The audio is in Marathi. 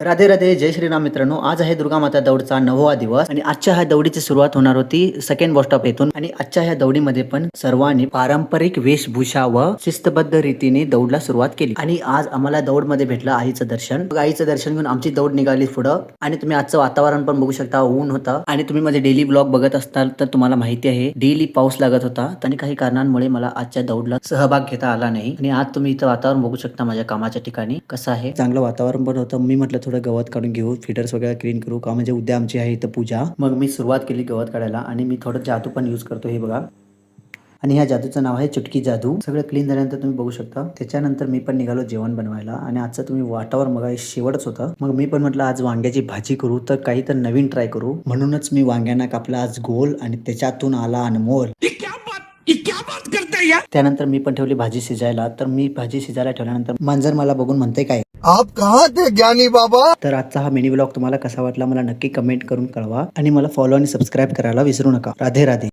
राधे राधे, जय श्रीराम मित्रांनो. आज आहे दुर्गा माता दौडचा 9वा दिवस आणि आजच्या ह्या दौडीची सुरुवात होणार होती सेकंड बस स्टॉप येथून. आणि आजच्या ह्या दौडीमध्ये पण सर्वांनी पारंपरिक वेशभूषा व शिस्तबद्ध रीतीने दौडला सुरुवात केली. आणि आज आम्हाला दौडमध्ये भेटलं आईचं दर्शन. आईचं दर्शन घेऊन आमची दौड निघाली पुढं. आणि तुम्ही आजचं वातावरण पण बघू शकता, ऊन होतं. आणि तुम्ही माझे डेली ब्लॉग बघत असताल तर तुम्हाला माहिती आहे डेली पाऊस लागत होता आणि काही कारणांमुळे मला आजच्या दौडला सहभाग घेता आला नाही. आणि आज तुम्ही इथं वातावरण बघू शकता माझ्या कामाच्या ठिकाणी कसं आहे, चांगलं वातावरण पण होतं. मी म्हटलं थोडं गवत काढून घेऊ, फिडर्स वगैरे क्लीन करू का, म्हणजे उद्या आमची आहे इथं पूजा. मग मी सुरुवात केली गवत काढायला आणि मी थोडं जादू पण यूज करतो, हे बघा. आणि ह्या जादूचं नाव आहे चुटकी जादू. सगळं क्लीन झाल्यानंतर तुम्ही बघू शकता. त्याच्यानंतर मी पण निघालो जेवण बनवायला. आणि आजचं तुम्ही वातावरण बघा, शेवटच होतं. मग मी पण म्हटलं आज वांग्याची भाजी करू, तर काही तर नवीन ट्राय करू. म्हणूनच मी वांग्यांना कापला आज गोल आणि त्याच्यातून आला अनमोल. त्यानंतर मी पण ठेवली भाजी शिजायला. तर मी भाजी शिजायला ठेवल्यानंतर मांजर मला बघून म्हणते काय, आप कहाँ थे ज्ञानी बाबा? तर आजचा हा मिनी ब्लॉग तुम्हाला कसा वाटला मला नक्की कमेंट करून कळवा. आणि मला फॉलो आणि सबस्क्राईब करायला विसरू नका. राधे राधे.